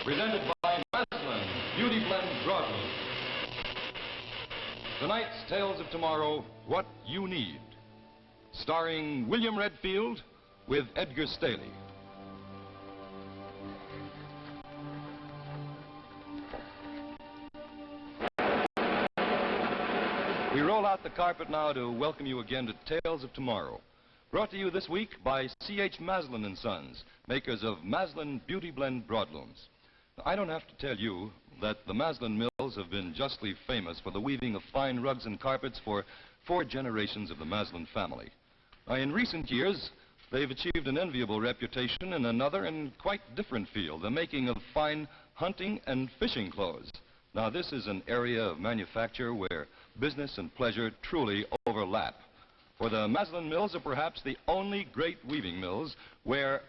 presented by Maslin Beauty Blend Broadloom. Tonight's Tales of Tomorrow, What You Need, starring William Redfield with Edgar Staley. We roll out the carpet now to welcome you again to Tales of Tomorrow. Brought to you this week by C.H. Maslin & Sons, makers of Maslin Beauty Blend Broadlooms. Now, I don't have to tell you that the Maslin mills have been justly famous for the weaving of fine rugs and carpets for 4 generations of the Maslin family. Now, in recent years, they've achieved an enviable reputation in another and quite different field, the making of fine hunting and fishing clothes. Now, this is an area of manufacture where business and pleasure truly overlap. For the Maslin mills are perhaps the only great weaving mills where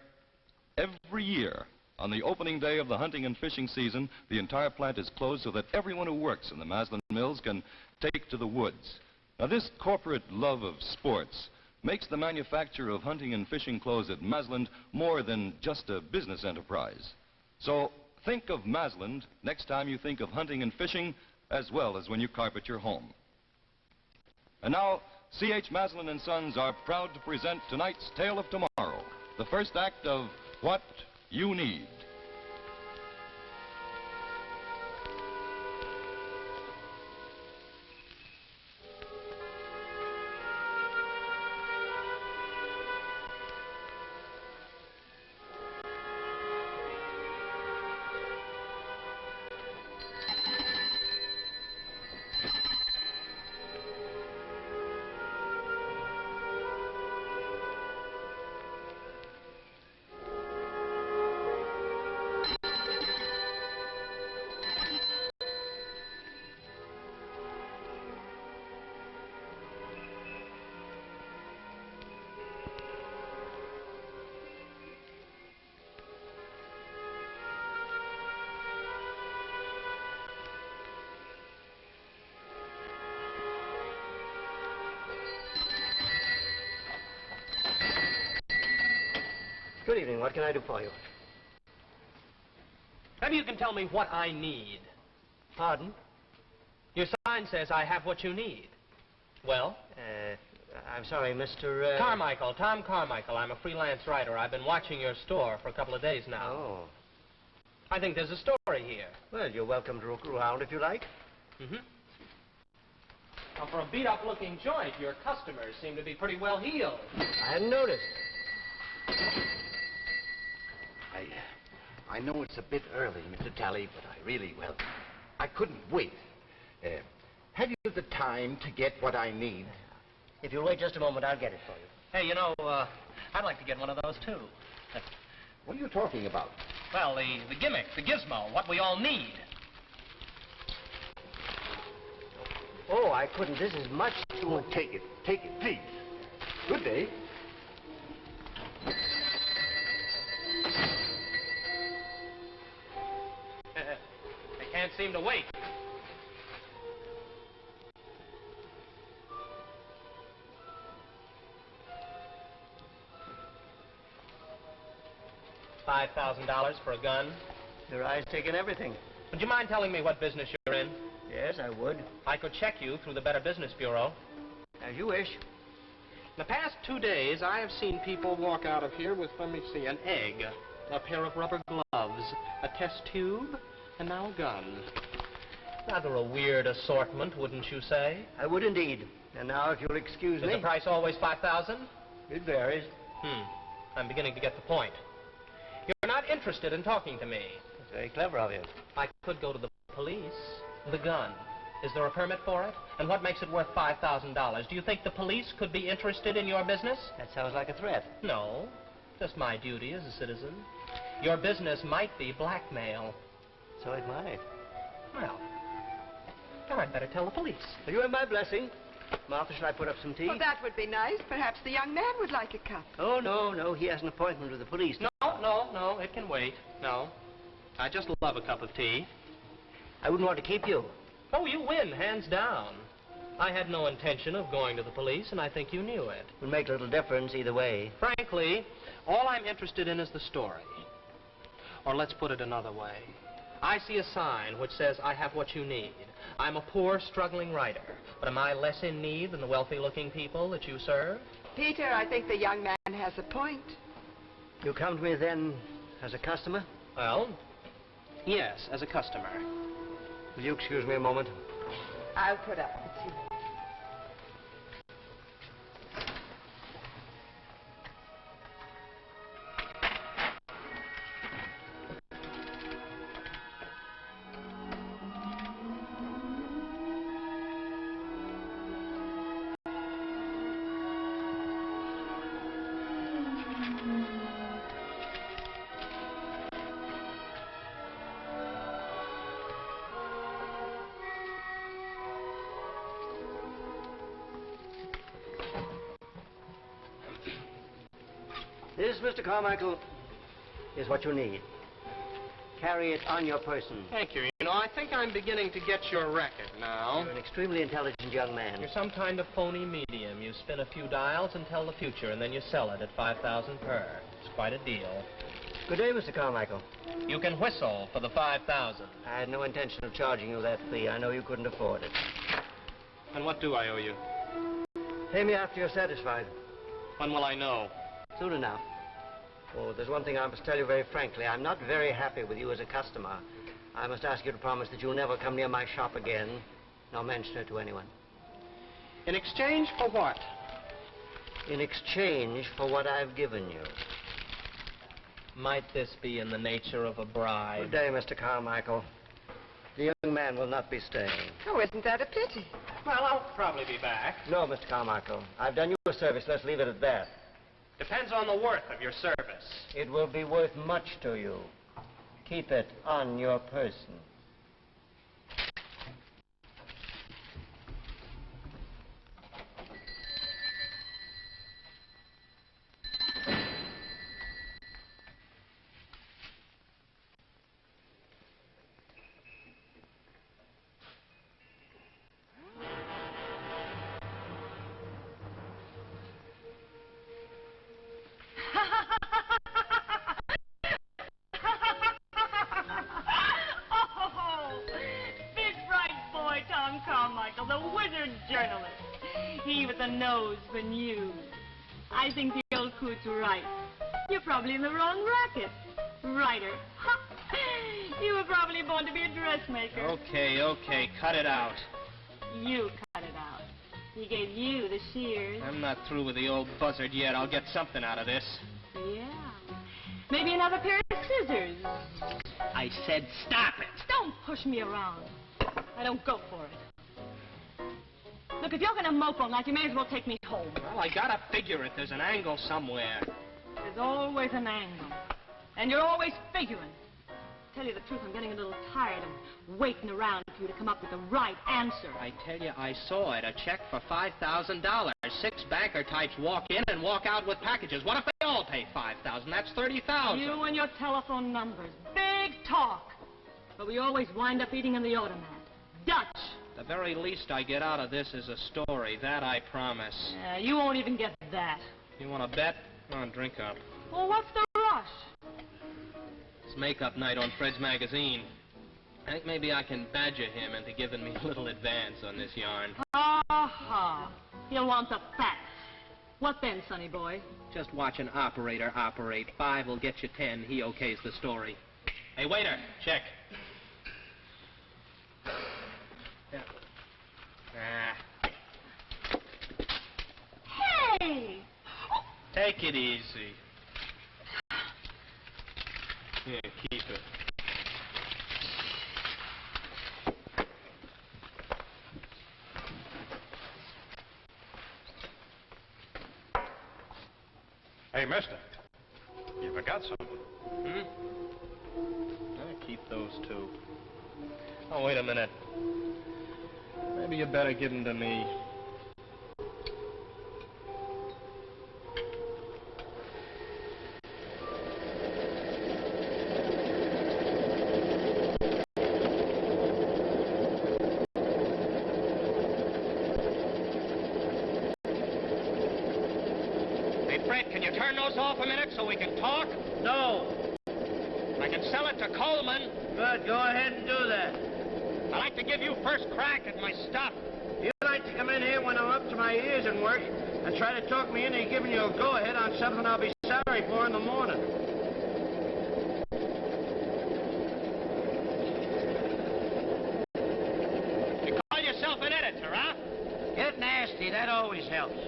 every year, on the opening day of the hunting and fishing season, the entire plant is closed so that everyone who works in the Maslin mills can take to the woods. Now, this corporate love of sports makes the manufacture of hunting and fishing clothes at Maslin more than just a business enterprise. So think of Maslin next time you think of hunting and fishing, as well as when you carpet your home. And now, C.H. Maslin & Sons are proud to present tonight's Tale of Tomorrow, the first act of What You Need. Good evening. What can I do for you? Maybe you can tell me what I need. Pardon? Your sign says I have what you need. Well? I'm sorry, Mr. Carmichael, Tom Carmichael. I'm a freelance writer. I've been watching your store for a couple of days now. Oh. I think there's a story here. Well, you're welcome to look around if you like. Mm-hmm. Now, for a beat-up-looking joint, your customers seem to be pretty well heeled. I hadn't noticed. I know it's a bit early, Mr. Talley, but I couldn't wait. Have you the time to get what I need? If you'll wait just a moment, I'll get it for you. Hey, you know, I'd like to get one of those, too. What are you talking about? Well, the gimmick, the gizmo, what we all need. Oh, I couldn't. This is much too... Oh, take it, please. Good day. I can't seem to wait. $5,000 for a gun. Your eye's taken everything. Would you mind telling me what business you're in? Yes, I would. I could check you through the Better Business Bureau. As you wish. In the past 2 days, I have seen people walk out of here with, let me see, an egg, a pair of rubber gloves, a test tube, and now a gun. Rather a weird assortment, wouldn't you say? I would indeed. And now, if you'll excuse me... Is the price always $5,000? It varies. I'm beginning to get the point. You're not interested in talking to me. It's very clever of you. I could go to the police. The gun. Is there a permit for it? And what makes it worth $5,000? Do you think the police could be interested in your business? That sounds like a threat. No. Just my duty as a citizen. Your business might be blackmail. So it might. Well, then I'd better tell the police. You have my blessing. Martha, shall I put up some tea? Well, that would be nice. Perhaps the young man would like a cup. Oh, no. He has an appointment with the police. No. It can wait. No. I just love a cup of tea. I wouldn't want to keep you. Oh, you win, hands down. I had no intention of going to the police, and I think you knew it. It would make little difference either way. Frankly, all I'm interested in is the story. Or let's put it another way. I see a sign which says, I have what you need. I'm a poor, struggling writer, but am I less in need than the wealthy-looking people that you serve? Peter, I think the young man has a point. You come to me then as a customer? Well, yes, as a customer. Will you excuse me a moment? I'll put up with you. This, Mr. Carmichael, is what you need. Carry it on your person. Thank you. You know, I think I'm beginning to get your record now. You're an extremely intelligent young man. You're some kind of phony medium. You spin a few dials and tell the future, and then you sell it at 5,000 per. It's quite a deal. Good day, Mr. Carmichael. You can whistle for the 5,000. I had no intention of charging you that fee. I know you couldn't afford it. And what do I owe you? Pay me after you're satisfied. When will I know? Soon enough. Oh, there's one thing I must tell you very frankly. I'm not very happy with you as a customer. I must ask you to promise that you'll never come near my shop again, nor mention it to anyone. In exchange for what? In exchange for what I've given you. Might this be in the nature of a bribe? Good day, Mr. Carmichael. The young man will not be staying. Oh, isn't that a pity? Well, I'll probably be back. No, Mr. Carmichael. I've done you a service. Let's leave it at that. Depends on the worth of your service. It will be worth much to you. Keep it on your person. Carmichael, the wizard journalist. He with the nose for news. I think the old coot's right. You're probably in the wrong racket. Writer. Ha! You were probably born to be a dressmaker. Okay, cut it out. You cut it out. He gave you the shears. I'm not through with the old buzzard yet. I'll get something out of this. Yeah. Maybe another pair of scissors. I said stop it. Don't push me around. I don't go for it. Look, if you're going to mope all night, you may as well take me home. Well, I gotta figure it. There's an angle somewhere. There's always an angle. And you're always figuring. Tell you the truth, I'm getting a little tired of waiting around for you to come up with the right answer. I tell you, I saw it. A check for $5,000. 6 banker types walk in and walk out with packages. What if they all pay $5,000? That's $30,000. You and your telephone numbers. Big talk. But we always wind up eating in the automat. Dutch. The very least I get out of this is a story. That I promise. You won't even get that. You want to bet? Come on, drink up. Well, what's the rush? It's makeup night on Fred's magazine. I think maybe I can badger him into giving me a little advance on this yarn. Ha-ha. He'll want the facts. What then, sonny boy? Just watch an operator operate. 5 will get you 10. He okays the story. Hey, waiter, check. Yeah. Hey! Take it easy. Here, keep it. Hey, mister, you forgot something. I'll keep those 2. Oh, wait a minute. Maybe you better give them to me. Hey, Fred, can you turn those off a minute so we can talk? No. I and sell it to Coleman. Good, go ahead and do that. I'd like to give you first crack at my stuff. You like to come in here when I'm up to my ears in work and try to talk me into giving you a go-ahead on something I'll be sorry for in the morning. You call yourself an editor, huh? Get nasty, that always helps.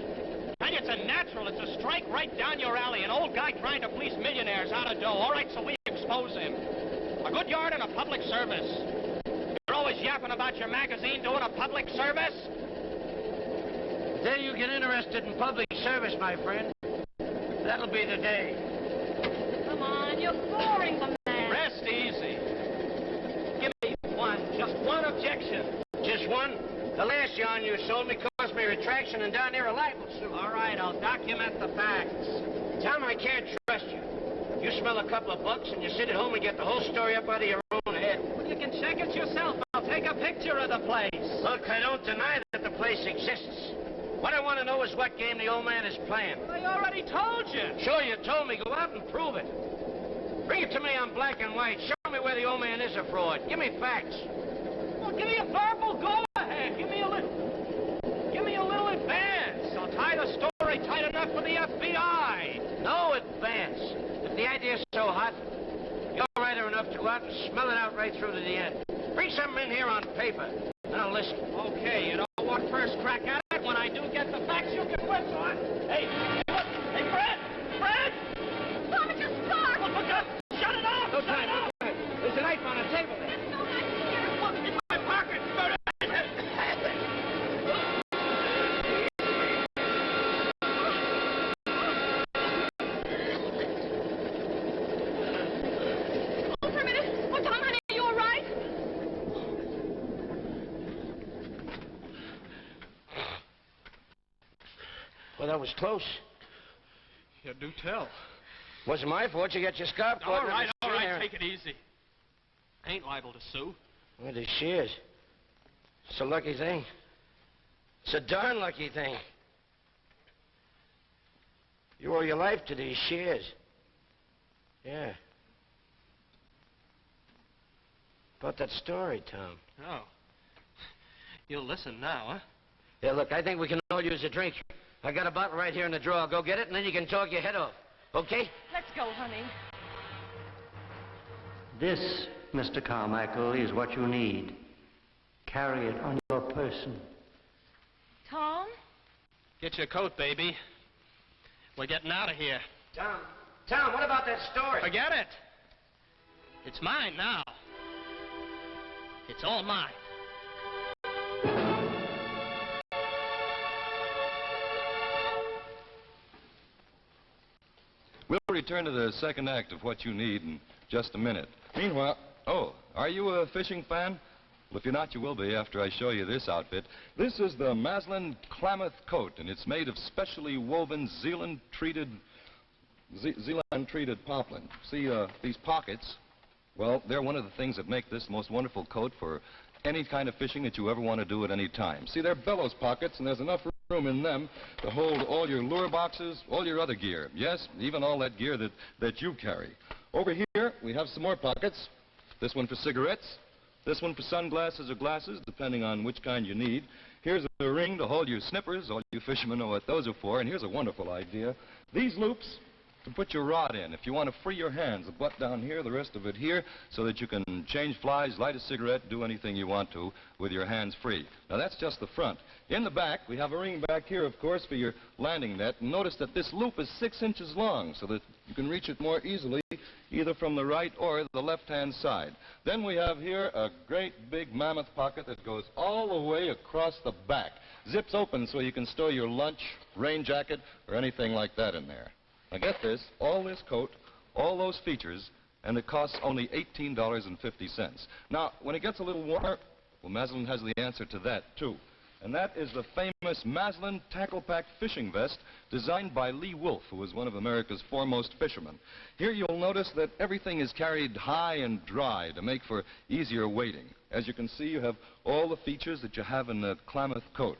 And it's a natural. It's a strike right down your alley. An old guy trying to fleece millionaires out of dough. All right, so we expose him. A good yard and a public service. You're always yapping about your magazine doing a public service. The day you get interested in public service, my friend, that'll be the day. Come on, you're boring the man. Rest easy. Give me just one objection. Just one? The last yarn you sold me cost me retraction and down there a libel suit. All right, I'll document the facts. Tom, I can't trust you. You smell a couple of bucks and you sit at home and get the whole story up out of your own head. Well, you can check it yourself. I'll take a picture of the place. Look, I don't deny that the place exists. What I want to know is what game the old man is playing. I already told you. Sure, you told me. Go out and prove it. Bring it to me on black and white. Show me where the old man is a fraud. Give me facts. Well, give me a verbal go-ahead. Give me a little advance. I'll tie the story tight enough for the FBI. No advance. If the idea's so hot, you're writer enough to go out and smell it out right through to the end. Bring something in here on paper, and I'll listen. Okay, you don't want first crack at it. When I do get the facts, you can whip on. Hey, look. Hey, Fred! Fred! Stop it, just start! Well, look up! Shut it off! No time, no time. There's a knife on the table there. There's no knife here. Look, in my pocket! Hold for a minute. Oh, Tom, honey, are you all right? Well, that was close. You do tell. Wasn't my fault you got your scarf caught. All right, there. take it easy. I ain't liable to sue. Well, there she is. It's a lucky thing. It's a darn lucky thing. You owe your life to these shears. Yeah. About that story, Tom. Oh. You'll listen now, huh? Yeah, look, I think we can all use a drink. I got a bottle right here in the drawer. I'll go get it, and then you can talk your head off. Okay? Let's go, honey. This, Mr. Carmichael, is what you need. Carry it on your person. Tom? Get your coat, baby. We're getting out of here. Tom, what about that story? Forget it. It's mine now. It's all mine. We'll return to the second act of What You Need in just a minute. Meanwhile, are you a fishing fan? Well, if you're not, you will be after I show you this outfit. This is the Maslin Klamath coat, and it's made of specially woven Zealand-treated poplin. See, these pockets, well, they're one of the things that make this most wonderful coat for any kind of fishing that you ever want to do at any time. See, they're bellows pockets, and there's enough room in them to hold all your lure boxes, all your other gear. Yes, even all that gear that you carry. Over here, we have some more pockets. This one for cigarettes. This one for sunglasses or glasses, depending on which kind you need. Here's a ring to hold your snippers. All you fishermen know what those are for. And here's a wonderful idea. These loops to put your rod in. If you want to free your hands, the butt down here, the rest of it here, so that you can change flies, light a cigarette, do anything you want to with your hands free. Now, that's just the front. In the back, we have a ring back here, of course, for your landing net. And notice that this loop is 6 inches long, so that you can reach it more easily, either from the right or the left-hand side. Then we have here a great big mammoth pocket that goes all the way across the back. Zips open so you can store your lunch, rain jacket, or anything like that in there. Now get this, all this coat, all those features, and it costs only $18.50. Now, when it gets a little warmer, well, Maslin has the answer to that, too. And that is the famous Maslin Tackle Pack fishing vest designed by Lee Wolf, who was one of America's foremost fishermen. Here you'll notice that everything is carried high and dry to make for easier wading. As you can see, you have all the features that you have in the Klamath coat.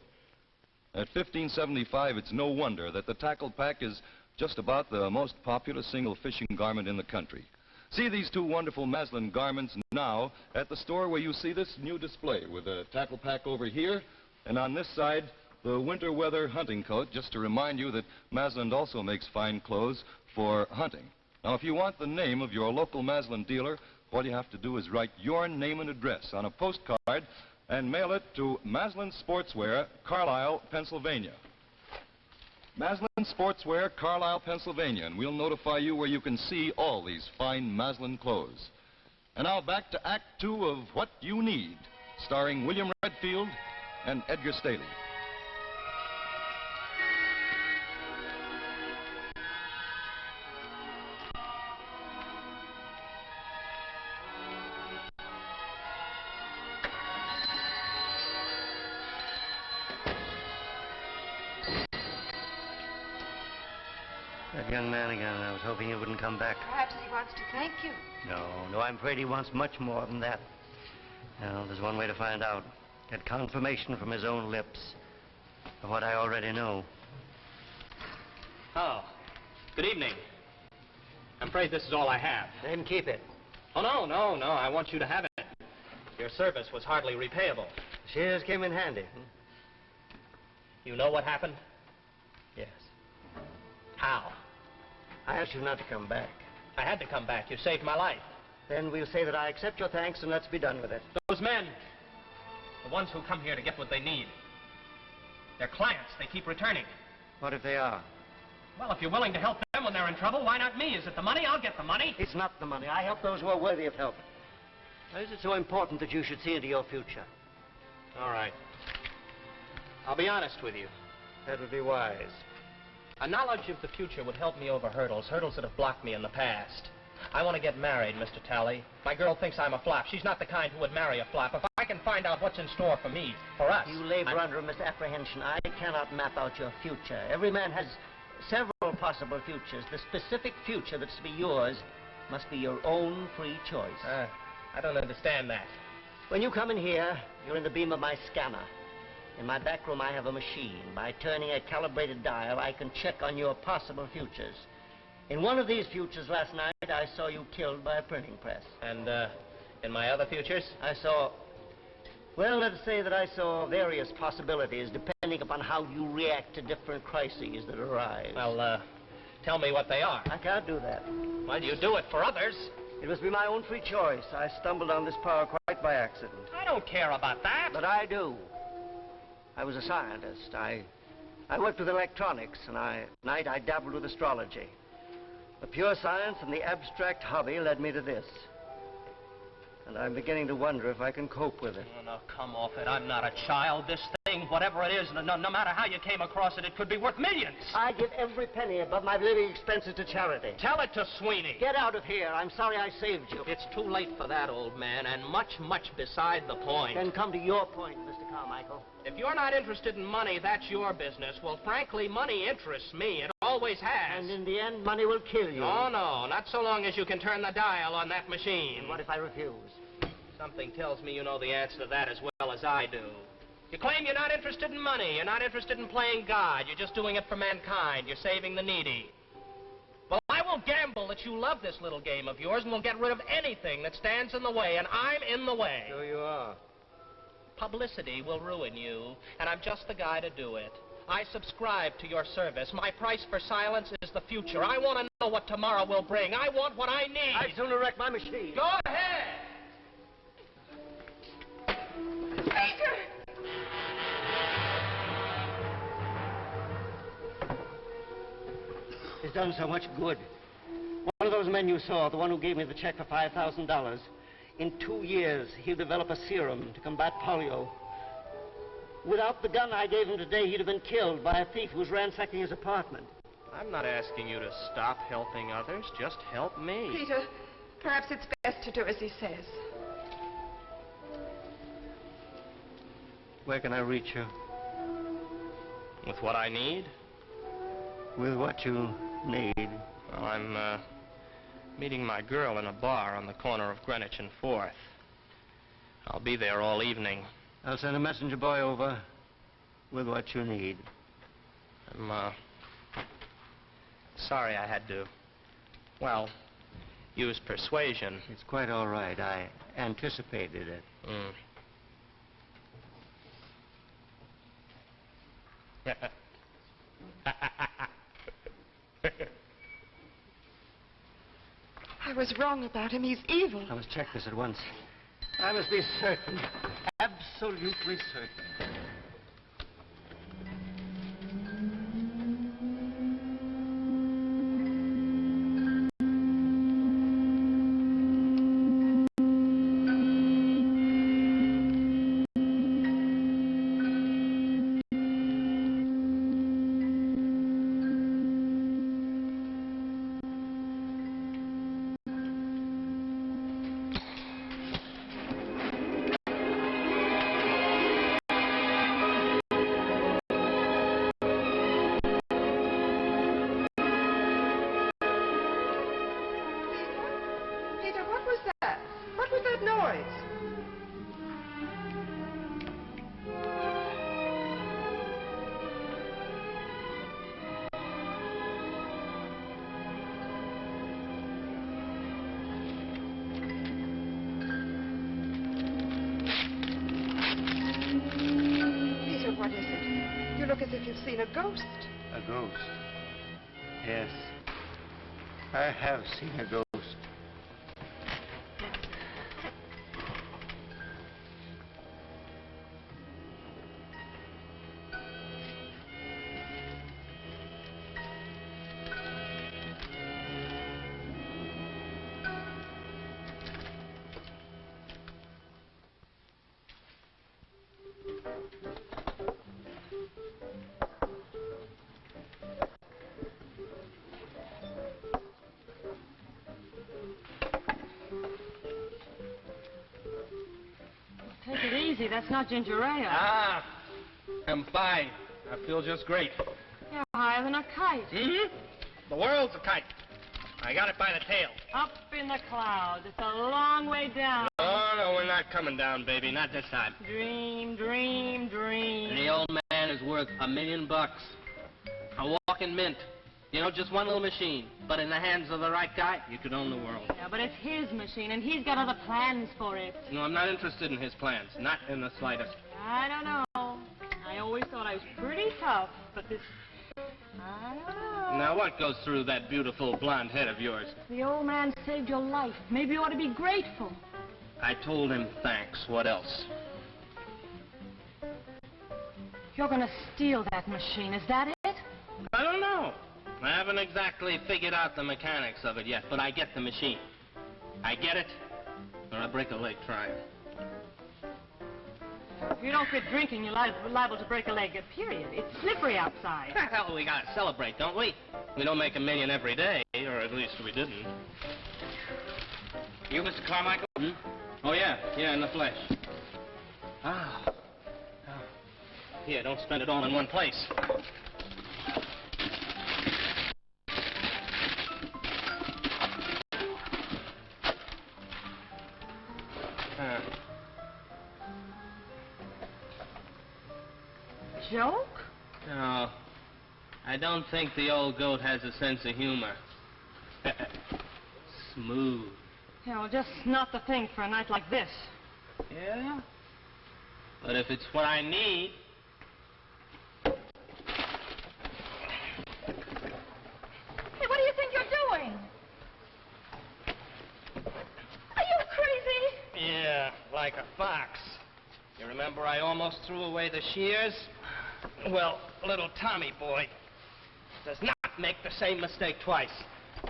At $15.75, it's no wonder that the Tackle Pack is just about the most popular single fishing garment in the country. See these two wonderful Maslin garments now at the store where you see this new display with a tackle pack over here, and on this side, the winter weather hunting coat, just to remind you that Maslin also makes fine clothes for hunting. Now, if you want the name of your local Maslin dealer, all you have to do is write your name and address on a postcard and mail it to Maslin Sportswear, Carlisle, Pennsylvania. Maslin Sportswear, Carlisle, Pennsylvania, and we'll notify you where you can see all these fine Maslin clothes. And now back to Act Two of What You Need, starring William Redfield and Edgar Staley. That young man again. I was hoping he wouldn't come back. Perhaps he wants to thank you. No, I'm afraid he wants much more than that. Now, there's one way to find out. Get confirmation from his own lips of what I already know. Oh, good evening. I'm afraid this is all I have. Let him keep it. Oh, no. I want you to have it. Your service was hardly repayable. Shears came in handy. You know what happened? Yes. How? I asked you not to come back. I had to come back. You saved my life. Then we'll say that I accept your thanks and let's be done with it. Those men, the ones who come here to get what they need, they're clients. They keep returning. What if they are? Well, if you're willing to help them when they're in trouble, why not me? Is it the money? I'll get the money. It's not the money. I help those who are worthy of help. Why is it so important that you should see into your future? All right. I'll be honest with you. That would be wise. A knowledge of the future would help me over hurdles that have blocked me in the past. I want to get married, Mr. Talley. My girl thinks I'm a flop. She's not the kind who would marry a flop. If I can find out what's in store for me, for us... You labor under a misapprehension. I cannot map out your future. Every man has several possible futures. The specific future that's to be yours must be your own free choice. I don't understand that. When you come in here, you're in the beam of my scanner. In my back room, I have a machine. By turning a calibrated dial, I can check on your possible futures. In one of these futures last night, I saw you killed by a printing press. And, in my other futures? I saw... Well, let's say that I saw various possibilities, depending upon how you react to different crises that arise. Well, tell me what they are. I can't do that. Why do you do it for others? It must be my own free choice. I stumbled on this power quite by accident. I don't care about that. But I do. I was a scientist. I worked with electronics, and at night I dabbled with astrology. The pure science and the abstract hobby led me to this. And I'm beginning to wonder if I can cope with it. Oh, no, come off it. I'm not a child. This thing, whatever it is, no matter how you came across it, it could be worth millions. I give every penny above my living expenses to charity. Tell it to Sweeney. Get out of here. I'm sorry I saved you. It's too late for that, old man, and much beside the point. Then come to your point, Mr. Carmichael. If you're not interested in money, that's your business. Well, frankly, money interests me. It always has. And in the end, money will kill you. Oh, no, not so long as you can turn the dial on that machine. And what if I refuse? Something tells me you know the answer to that as well as I do. You claim you're not interested in money. You're not interested in playing God. You're just doing it for mankind. You're saving the needy. Well, I will gamble that you love this little game of yours and will get rid of anything that stands in the way, and I'm in the way. So you are. Publicity will ruin you, and I'm just the guy to do it. I subscribe to your service. My price for silence is the future. I want to know what tomorrow will bring. I want what I need. I'd sooner wreck my machine. Go ahead! Peter! He's done so much good. One of those men you saw, the one who gave me the check for $5,000, in 2 years, he'll develop a serum to combat polio. Without the gun I gave him today, he'd have been killed by a thief who was ransacking his apartment. I'm not asking you to stop helping others. Just help me. Peter, perhaps it's best to do as he says. Where can I reach you? With what I need? With what you need. Well, I'm, meeting my girl in a bar on the corner of Greenwich and 4th. I'll be there all evening. I'll send a messenger boy over with what you need. I'm, sorry I had to... Well, use persuasion. It's quite all right. I anticipated it. Mm. I was wrong about him. He's evil. I must check this at once. I must be certain. Absolutely certain. Peter, what was that? What was that noise? Peter, what is it? You look as if you've seen a ghost. A ghost? Yes. I have seen a ghost. Take it easy. That's not ginger ale. Ah, I'm fine. I feel just great. You're higher than a kite. Mm-hmm. The world's a kite. I got it by the tail. Up in the clouds. It's a long way down. Oh, no, we're not coming down, baby. Not this time. Dream, dream, dream. And the old man is worth $1 million. A walking mint. You know, just one little machine. But in the hands of the right guy, you could own the world. Yeah, but it's his machine, and he's got other plans for it. No, I'm not interested in his plans. Not in the slightest. I don't know. I always thought I was pretty tough, but this... I don't know. Now, what goes through that beautiful blonde head of yours? The old man saved your life. Maybe you ought to be grateful. I told him thanks. What else? You're going to steal that machine. Is that it? I don't know. I haven't exactly figured out the mechanics of it yet, but I get the machine. I get it, or I break a leg trying. If you don't quit drinking, you're liable to break a leg, period. It's slippery outside. Hell, we gotta celebrate, don't we? We don't make $1 million every day, or at least we didn't. You, Mr. Carmichael? Hmm? Oh, yeah, in the flesh. Ah. Here, don't spend it all in one place. Joke? No, I don't think the old goat has a sense of humor. Smooth. Yeah, well, just not the thing for a night like this. Yeah? But if it's what I need... Hey, what do you think you're doing? Are you crazy? Yeah, like a fox. You remember I almost threw away the shears? Well, little Tommy boy does not make the same mistake twice.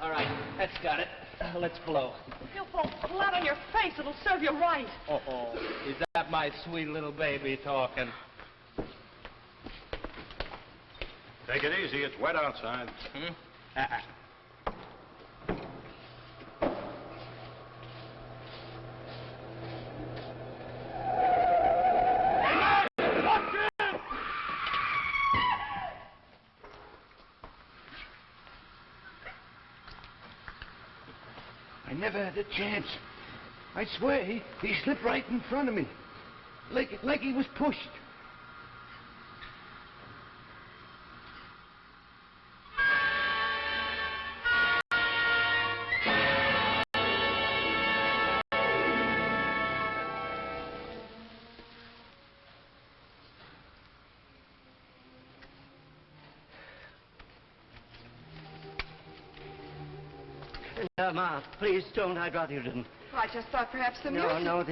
All right, that's got it. Let's blow. You'll fall flat on your face. It'll serve you right. Oh, is that my sweet little baby talking? Take it easy. It's wet outside. I never had a chance. I swear, he slipped right in front of me. Like he was pushed. Ma, please don't. I'd rather you didn't. Oh, I just thought perhaps the No, music... no,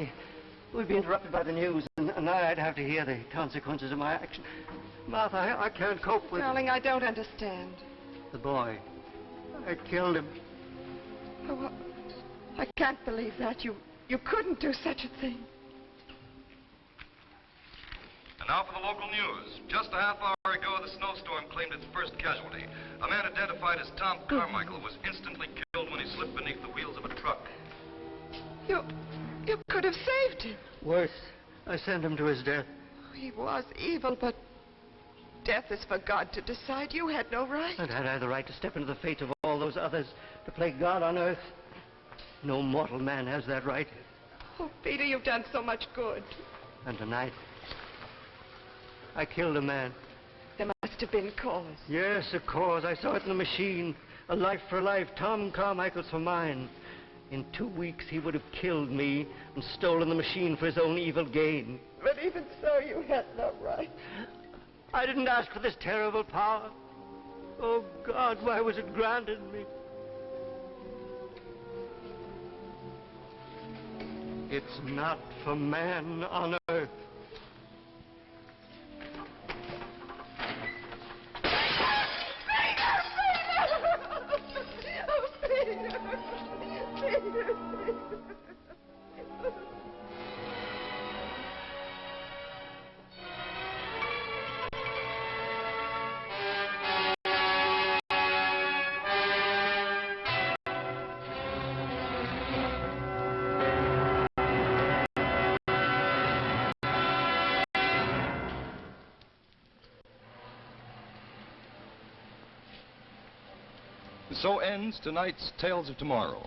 we'd be interrupted by the news, and I'd have to hear the consequences of my action. Martha, I can't cope with... Darling, I don't understand. The boy. I killed him. Oh, well, I can't believe that. You couldn't do such a thing. And now for the local news. Just a half hour ago, the snowstorm claimed its first casualty. A man identified as Tom Carmichael was instantly killed when he slipped beneath the wheels of a truck. You could have saved him. Worse, I sent him to his death. He was evil, but death is for God to decide. You had no right. And had I the right to step into the fate of all those others, to play God on earth? No mortal man has that right. Oh, Peter, you've done so much good. And tonight, I killed a man. There must have been cause. Yes, a cause. I saw it in the machine. A life for life. Tom Carmichael's for mine. In 2 weeks, he would have killed me and stolen the machine for his own evil gain. But even so, you had no right. I didn't ask for this terrible power. Oh, God, why was it granted me? It's not for man on earth. So ends tonight's Tales of Tomorrow.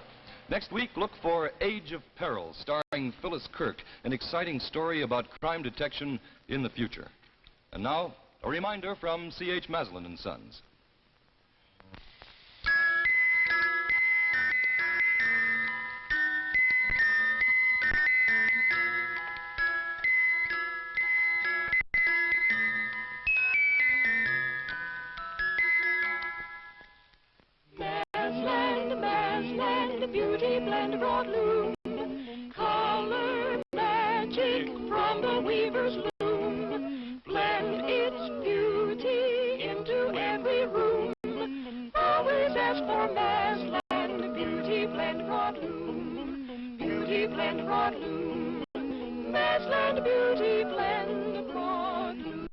Next week, look for Age of Peril, starring Phyllis Kirk, an exciting story about crime detection in the future. And now, a reminder from C.H. Maslin and Sons. Beauty blend broad loom, color magic from the weaver's loom. Blend its beauty into every room. Always ask for Masland Beauty blend broad loom. Beauty blend broad loom. Masland Beauty blend broad loom.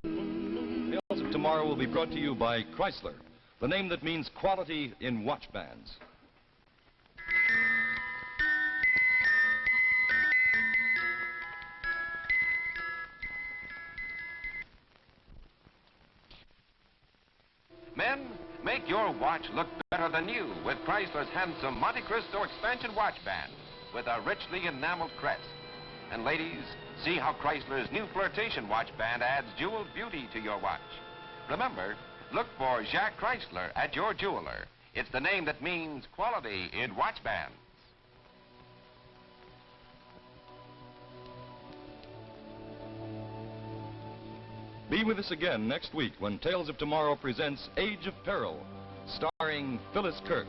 Tales of Tomorrow will be brought to you by Chrysler, the name that means quality in watch bands. Men, make your watch look better than new with Chrysler's handsome Monte Cristo expansion watch band with a richly enameled crest. And ladies, see how Chrysler's new flirtation watch band adds jeweled beauty to your watch. Remember, look for Jacques Chrysler at your jeweler. It's the name that means quality in watch bands. Be with us again next week when Tales of Tomorrow presents Age of Peril, starring Phyllis Kirk.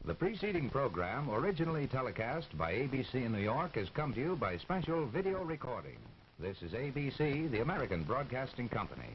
The preceding program, originally telecast by ABC in New York, has come to you by special video recording. This is ABC, the American Broadcasting Company.